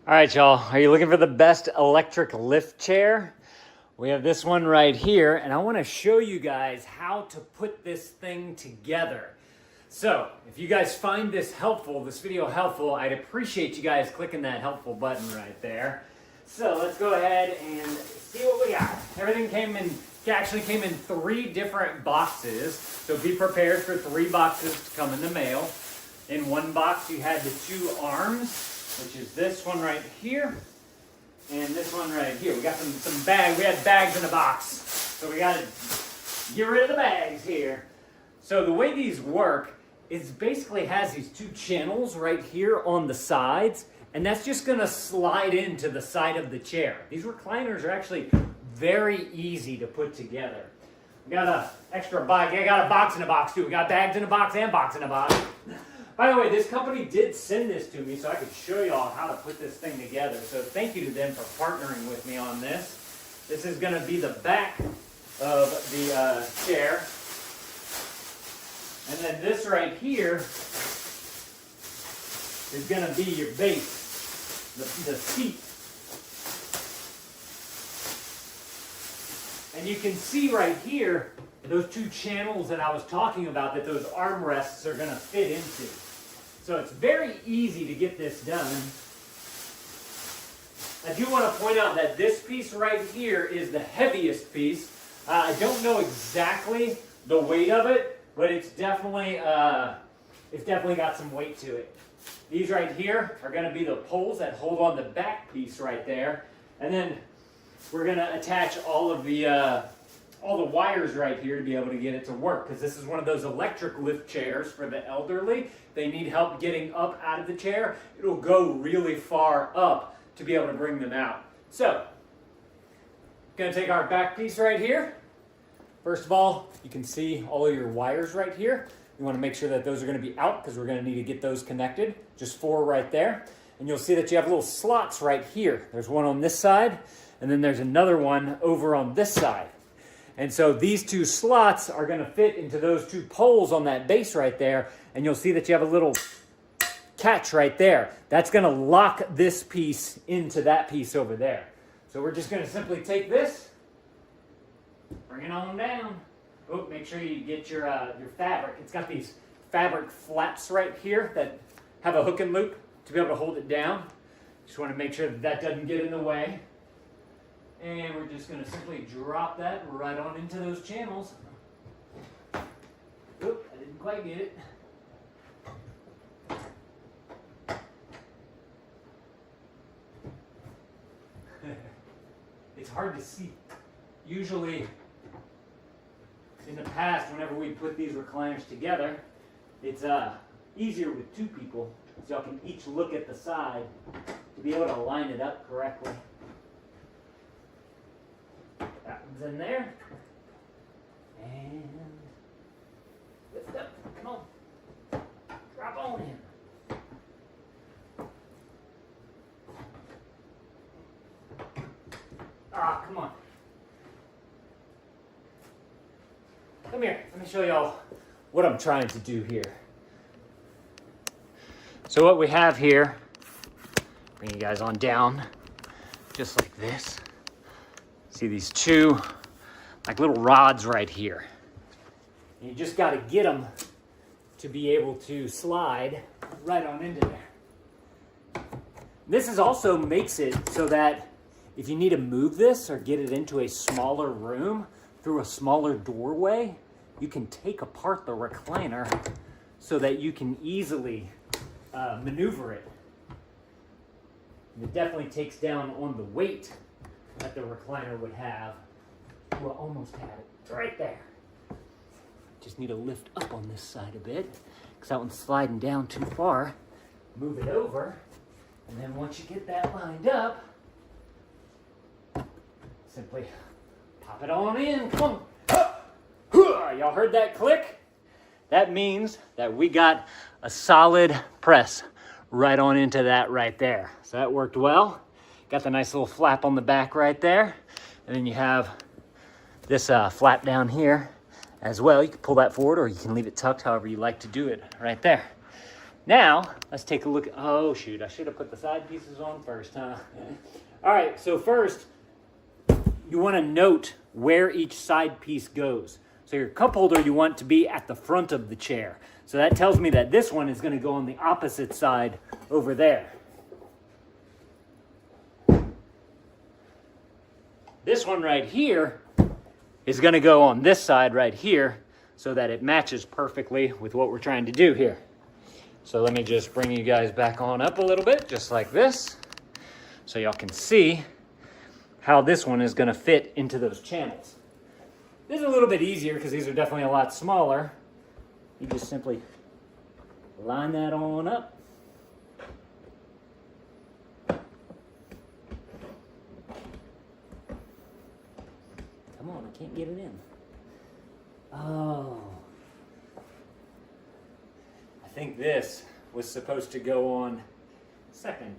All right, y'all, are you looking for the best electric lift chair? We have this one right here, and I want to show you guys how to put this thing together. So, if you guys find this video helpful, I'd appreciate you guys clicking that helpful button right there. So, let's go ahead and see what we got. Everything actually came in 3 different boxes, so be prepared for 3 boxes to come in the mail. In one box, you had the 2 arms, which is this one right here, and this one right here. We got some bags. We had bags in a box, so we got to get rid of the bags here. So the way these work is basically has these 2 channels right here on the sides, and that's just going to slide into the side of the chair. These recliners are actually very easy to put together. We got an extra bag. I got a box in a box too. We got bags in a box and box in a box. By the way, this company did send this to me so I could show y'all how to put this thing together. So thank you to them for partnering with me on this. This is going to be the back of the chair. And then this right here is going to be your base, the seat. And you can see right here, those 2 channels that I was talking about that those armrests are going to fit into. So it's very easy to get this done. I do want to point out that this piece right here is the heaviest piece. I don't know exactly the weight of it, but it's definitely got some weight to it. These right here are going to be the poles that hold on the back piece right there. And then we're going to attach all the wires right here to be able to get it to work, because this is one of those electric lift chairs for the elderly. They need help getting up out of the chair. It'll go really far up to be able to bring them out. So, going to take our back piece right here. First of all, you can see all of your wires right here. You want to make sure that those are going to be out because we're going to need to get those connected. Just 4 right there. And you'll see that you have little slots right here. There's one on this side, and then there's another one over on this side. And so these 2 slots are going to fit into those 2 poles on that base right there. And you'll see that you have a little catch right there. That's going to lock this piece into that piece over there. So we're just going to simply take this, bring it on down. Oh, make sure you get your fabric. It's got these fabric flaps right here that have a hook and loop to be able to hold it down. Just want to make sure that doesn't get in the way. And we're just going to simply drop that right on into those channels. Oop, I didn't quite get it. It's hard to see. Usually, in the past, whenever we put these recliners together, it's easier with 2 people, so y'all can each look at the side to be able to line it up correctly. That one's in there. And lift up. Come on. Drop on in. Ah, come on. Come here. Let me show y'all what I'm trying to do here. So what we have here, bring you guys on down, just like this. See these 2 like little rods right here. And you just got to get them to be able to slide right on into there. This is also makes it so that if you need to move this or get it into a smaller room through a smaller doorway, you can take apart the recliner so that you can easily maneuver it. And it definitely takes down on the weight that the recliner would have. We'll almost have it right there. Just need to lift up on this side a bit because that one's sliding down too far. Move it over, and then once you get that lined up, simply pop it on in. Come on. Y'all heard that click? That means that we got a solid press right on into that right there. So that worked well. Got the nice little flap on the back right there. And then you have this flap down here as well. You can pull that forward or you can leave it tucked however you like to do it right there. Now, let's take a look. Oh, shoot. I should have put the side pieces on first, huh? All right, so first, you want to note where each side piece goes. So your cup holder you want to be at the front of the chair. So that tells me that this one is going to go on the opposite side over there. This one right here is going to go on this side right here so that it matches perfectly with what we're trying to do here. So let me just bring you guys back on up a little bit, just like this, so y'all can see how this one is going to fit into those channels. This is a little bit easier because these are definitely a lot smaller. You just simply line that on up. Come on, I can't get it in. Oh. I think this was supposed to go on second.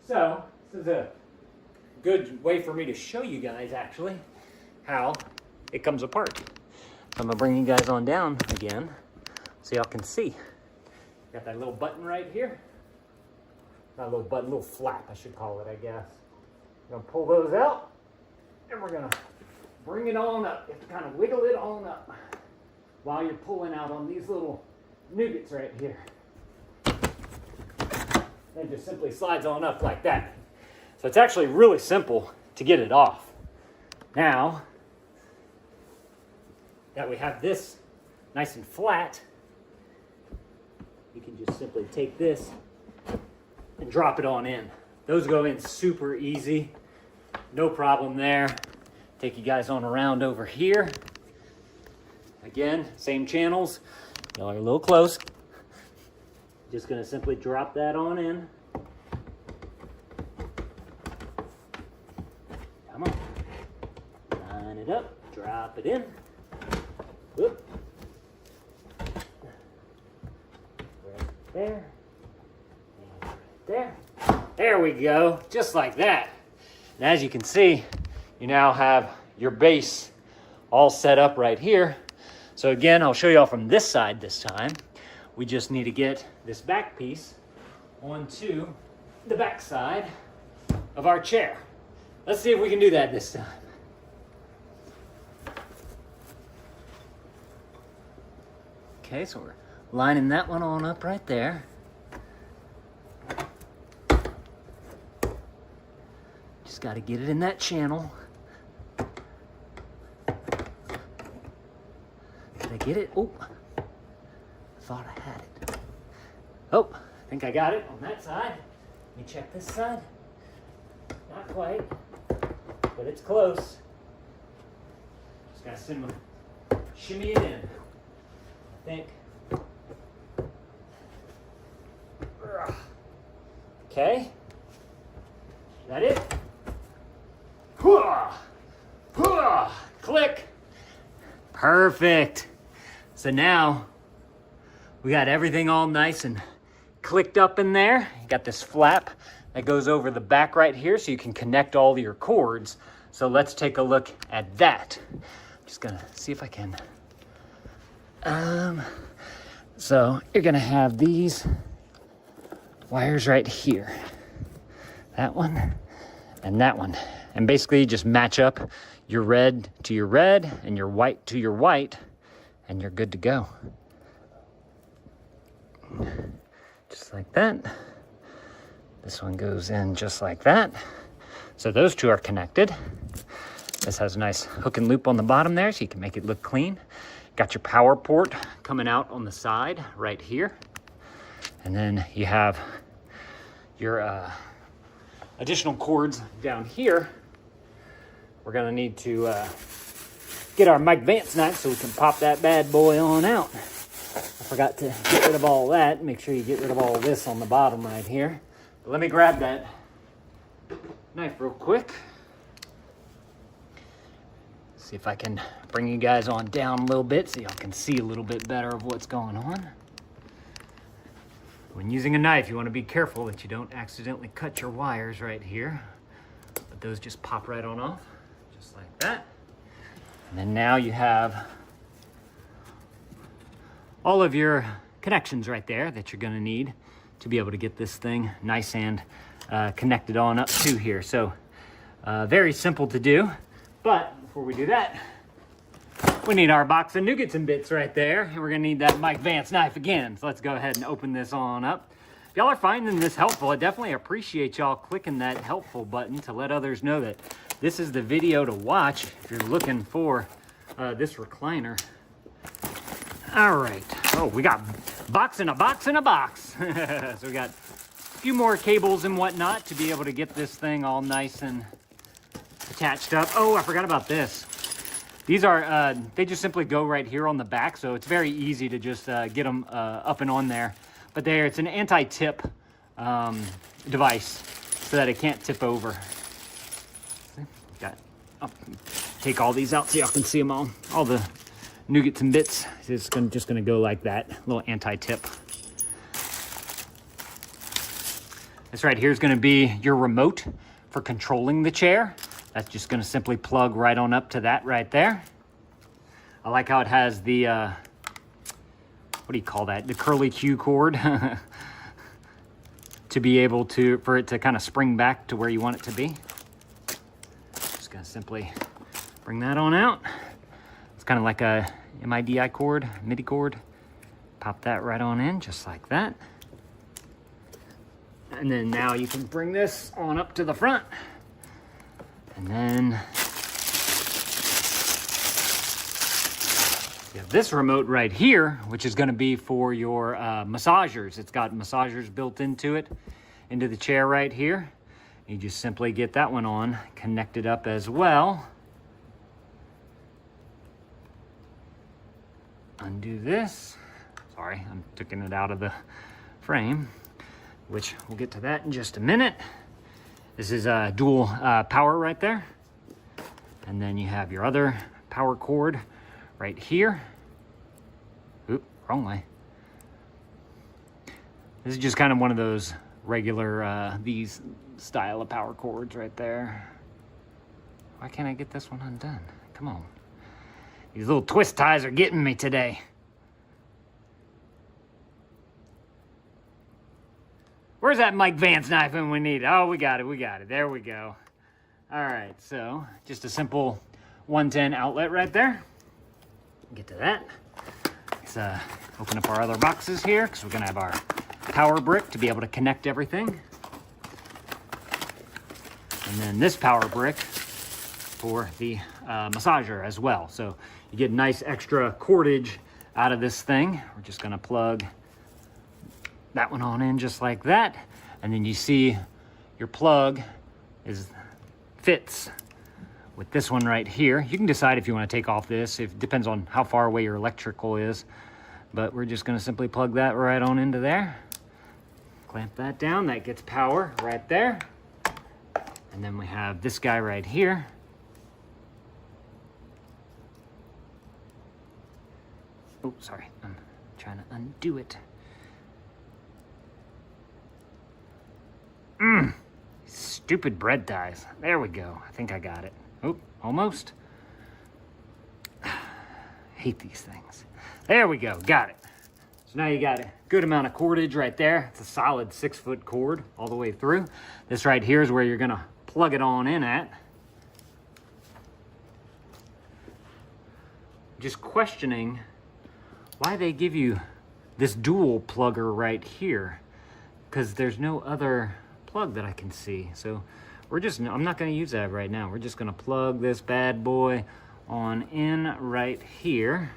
So, this is a good way for me to show you guys actually how it comes apart. So I'm gonna bring you guys on down again so y'all can see. Got that little button right here. Not a little button, little flap I should call it, I guess. I'm gonna pull those out and we're gonna bring it on up. You have to kind of wiggle it on up while you're pulling out on these little nougats right here. Then just simply slides on up like that. So it's actually really simple to get it off. Now that we have this nice and flat, you can just simply take this and drop it on in. Those go in super easy, no problem there. Take you guys on around over here. Again, same channels. Y'all are a little close. Just gonna simply drop that on in. Come on. Line it up, drop it in. Whoop. Right there. And right there. There we go, just like that. And as you can see, you now have your base all set up right here. So again, I'll show you all from this side this time. We just need to get this back piece onto the back side of our chair. Let's see if we can do that this time. Okay, so we're lining that one on up right there. Just got to get it in that channel. Did I get it? Oh, I thought I had it. Oh, I think I got it on that side. Let me check this side. Not quite, but it's close. Just got to shimmy it in, I think. Okay, is that it? Click. Perfect. So now we got everything all nice and clicked up in there. You got this flap that goes over the back right here so you can connect all your cords. So let's take a look at that. Just gonna see if I can. So you're gonna have these wires right here. That one and that one. And basically just match up your red to your red and your white to your white, and you're good to go. Just like that. This one goes in just like that. So those two are connected. This has a nice hook and loop on the bottom there so you can make it look clean. Got your power port coming out on the side right here. And then you have your additional cords down here. We're gonna need to get our Mike Vance knife so we can pop that bad boy on out. I forgot to get rid of all that. Make sure you get rid of all this on the bottom right here. But let me grab that knife real quick. See if I can bring you guys on down a little bit so y'all can see a little bit better of what's going on. When using a knife, you want to be careful that you don't accidentally cut your wires right here. But those just pop right on off, just like that. And then now you have all of your connections right there that you're gonna need to be able to get this thing nice and connected on up to here. So very simple to do, but before we do that, we need our box of nougats and bits right there, and we're gonna need that Mike Vance knife again. So let's go ahead and open this on up. If y'all are finding this helpful, I definitely appreciate y'all clicking that helpful button to let others know that this is the video to watch if you're looking for this recliner. All right, oh, we got box in a box in a box. So we got a few more cables and whatnot to be able to get this thing all nice and attached up. Oh, I forgot about this. These are, they just simply go right here on the back, so it's very easy to just get them up and on there. But it's an anti-tip device so that it can't tip over. I'll take all these out so y'all can see them all the nougats and bits. It's just gonna go like that, little anti-tip. This right here is gonna be your remote for controlling the chair. That's just gonna simply plug right on up to that right there. I like how it has the, what do you call that? The curly Q cord to be able to, for it to kind of spring back to where you want it to be. Just gonna simply bring that on out. It's kind of like a MIDI cord, MIDI cord. Pop that right on in, just like that. And then now you can bring this on up to the front. And then you have this remote right here, which is going to be for your massagers. It's got massagers built into it, into the chair right here. You just simply get that one on, connected up as well. Undo this. Sorry, I'm taking it out of the frame, which we'll get to that in just a minute. This is a dual power right there. And then you have your other power cord right here. Oop, wrong way. This is just kind of one of those regular, these style of power cords right there. Why can't I get this one undone? Come on. These little twist ties are getting me today. Where's that Mike Vance knife when we need it? Oh, we got it. There we go. All right, so just a simple 110 outlet right there. Get to that. Let's open up our other boxes here because we're gonna have our power brick to be able to connect everything. And then this power brick for the massager as well. So you get nice extra cordage out of this thing. We're just gonna plug that one on in just like that. And then you see your plug fits with this one right here. You can decide if you want to take off this. It depends on how far away your electrical is. But we're just going to simply plug that right on into there. Clamp that down. That gets power right there. And then we have this guy right here. Oh, sorry. I'm trying to undo it. Stupid bread ties. There we go. I think I got it. Oh, almost. Hate these things. There we go. Got it. So now you got a good amount of cordage right there. It's a solid 6-foot cord all the way through. This right here is where you're going to plug it on in at. Just questioning why they give you this dual plugger right here, because there's no other plug that I can see. So I'm not going to use that right now. We're just going to plug this bad boy on in right here.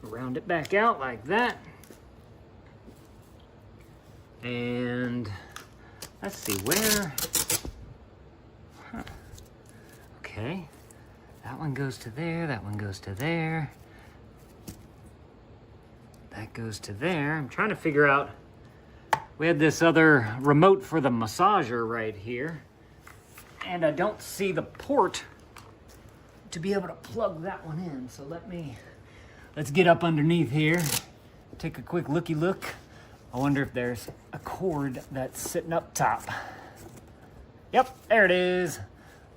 Round it back out like that. And let's see where. Okay. That one goes to there. That one goes to there. That goes to there. I'm trying to figure out. We had this other remote for the massager right here. And I don't see the port to be able to plug that one in. So let's get up underneath here. Take a quick looky look. I wonder if there's a cord that's sitting up top. Yep, there it is.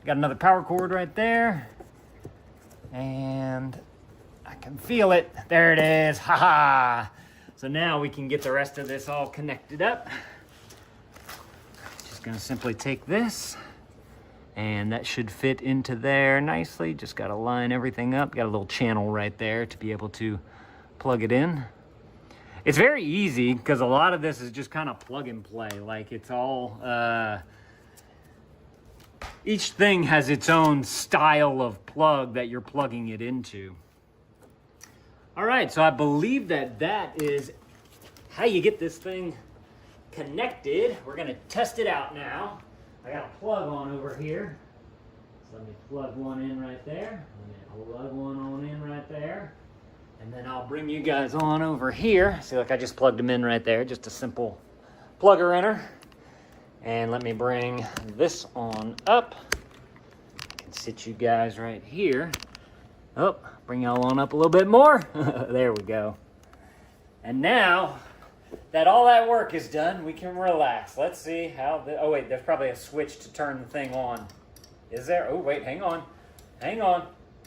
Got another power cord right there. And I can feel it. There it is. Ha ha. So now we can get the rest of this all connected up. Just gonna simply take this, and that should fit into there nicely. Just gotta line everything up. Got a little channel right there to be able to plug it in. It's very easy because a lot of this is just kind of plug and play. Like it's all, each thing has its own style of plug that you're plugging it into. All right, so I believe that that is how you get this thing connected. We're gonna test it out now. I got a plug on over here. So let me plug one in right there. Let me plug one on in right there. And then I'll bring you guys on over here. See, like I just plugged them in right there. Just a simple plugger inner. And let me bring this on up. I can sit you guys right here. Oh, bring y'all on up a little bit more. There we go. And now that all that work is done, we can relax. Let's see how oh wait, there's probably a switch to turn the thing on. Is there? Oh wait, hang on. Hang on.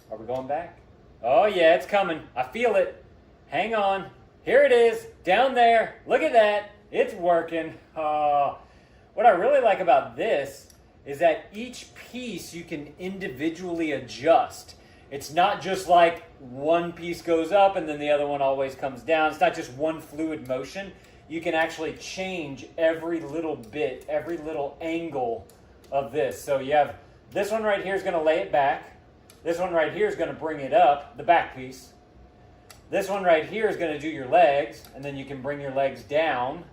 Are we going back? Oh yeah, it's coming. I feel it. Hang on. Here it is, down there. Look at that. It's working. What I really like about this is that each piece you can individually adjust. It's not just like one piece goes up and then the other one always comes down. It's not just one fluid motion. You can actually change every little bit, every little angle of this. So you have this one right here is going to lay it back. This one right here is going to bring it up, the back piece. This one right here is going to do your legs, and then you can bring your legs down.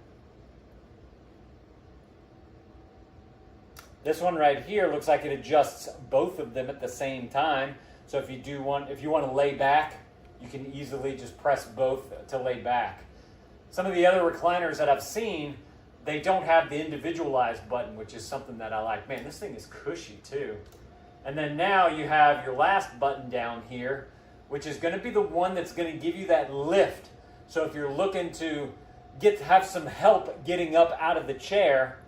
This one right here looks like it adjusts both of them at the same time. So if you want to lay back, you can easily just press both to lay back. Some of the other recliners that I've seen, they don't have the individualized button, which is something that I like. Man, this thing is cushy too. And then now you have your last button down here, which is going to be the one that's going to give you that lift. So if you're looking to have some help getting up out of the chair,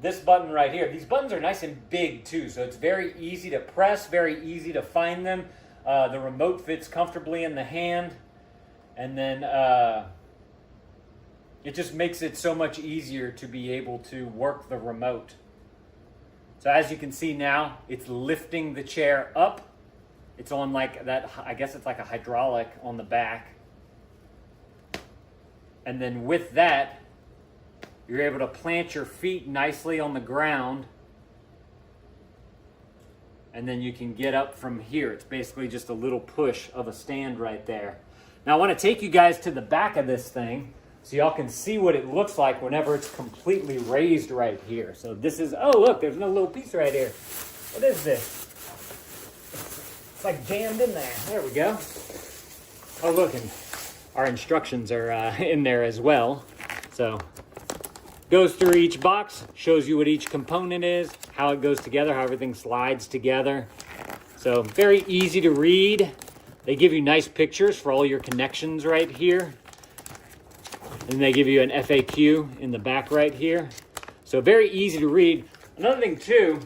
this button right here, these buttons are nice and big too, so it's very easy to press, very easy to find them. The remote fits comfortably in the hand, and then it just makes it so much easier to be able to work the remote. So as you can see now, it's lifting the chair up. It's on like that, I guess it's like a hydraulic on the back. And then with that, you're able to plant your feet nicely on the ground. And then you can get up from here. It's basically just a little push of a stand right there. Now I want to take you guys to the back of this thing so y'all can see what it looks like whenever it's completely raised right here. So this is, oh look, there's no little piece right here. What is this? It's like jammed in there. There we go. Oh look, and our instructions are in there as well. So goes through each box, shows you what each component is, how it goes together, how everything slides together. So very easy to read. They give you nice pictures for all your connections right here. And they give you an FAQ in the back right here. So very easy to read. Another thing too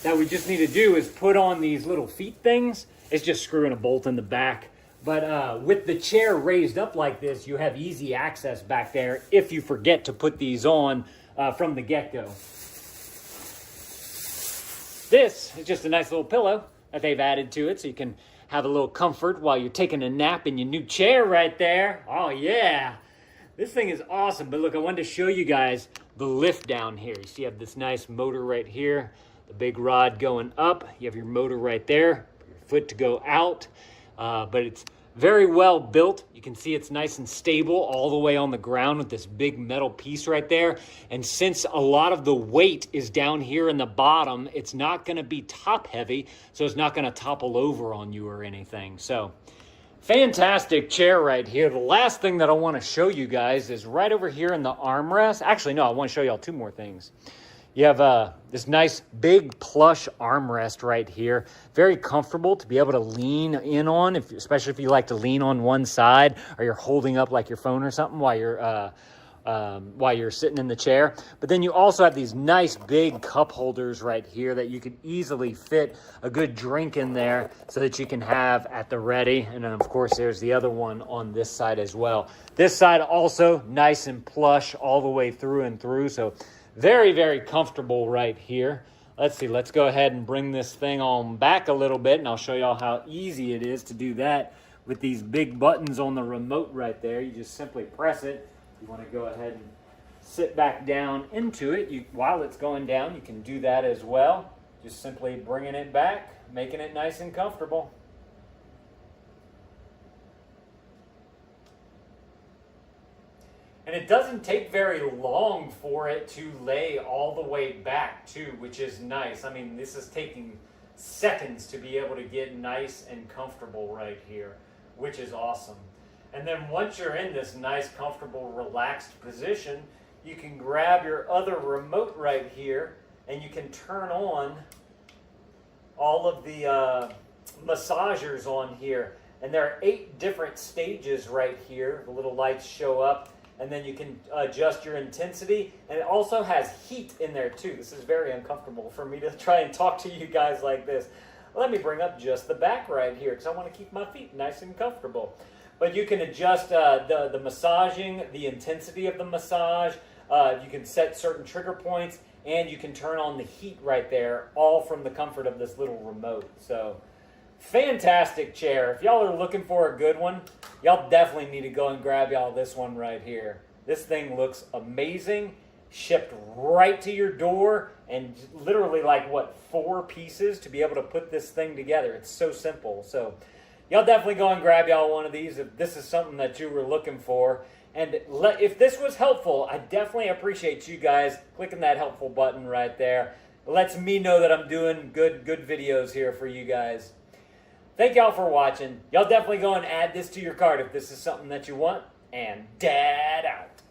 that we just need to do is put on these little feet things. It's just screwing a bolt in the back. But with the chair raised up like this, you have easy access back there if you forget to put these on from the get-go. This is just a nice little pillow that they've added to it so you can have a little comfort while you're taking a nap in your new chair right there. Oh yeah, this thing is awesome. But look, I wanted to show you guys the lift down here. You see you have this nice motor right here, the big rod going up. You have your motor right there, for your foot to go out. But it's very well built. You can see it's nice and stable all the way on the ground with this big metal piece right there. And since a lot of the weight is down here in the bottom, it's not going to be top heavy, so it's not going to topple over on you or anything. So fantastic chair right here. The last thing that I want to show you guys is right over here in the armrest. Actually, no, I want to show y'all two more things. You have this nice big plush armrest right here. Very comfortable to be able to lean in on, especially if you like to lean on one side or you're holding up like your phone or something while you're while you're sitting in the chair. But then you also have these nice big cup holders right here that you could easily fit a good drink in there so that you can have at the ready. And then of course there's the other one on this side as well. This side also nice and plush all the way through and through. So very, very comfortable right here. Let's see, let's go ahead and bring this thing on back a little bit and I'll show y'all how easy it is to do that with these big buttons on the remote right there. You just simply press it. You want to go ahead and sit back down into it. While it's going down, you can do that as well. Just simply bringing it back, making it nice and comfortable. And it doesn't take very long for it to lay all the way back too, which is nice. I mean, this is taking seconds to be able to get nice and comfortable right here, which is awesome. And then once you're in this nice, comfortable, relaxed position, you can grab your other remote right here and you can turn on all of the massagers on here. And there are 8 different stages right here. The little lights show up and then you can adjust your intensity. And it also has heat in there too. This is very uncomfortable for me to try and talk to you guys like this. Let me bring up just the back right here because I want to keep my feet nice and comfortable. But you can adjust the massaging, the intensity of the massage. You can set certain trigger points, and you can turn on the heat right there, all from the comfort of this little remote. So, fantastic chair. If y'all are looking for a good one, y'all definitely need to go and grab y'all this one right here. This thing looks amazing, shipped right to your door, and literally like, what, 4 pieces to be able to put this thing together. It's so simple. So, y'all definitely go and grab y'all one of these if this is something that you were looking for. And if this was helpful, I definitely appreciate you guys clicking that helpful button right there. It lets me know that I'm doing good videos here for you guys. Thank y'all for watching. Y'all definitely go and add this to your cart if this is something that you want. And Dad out.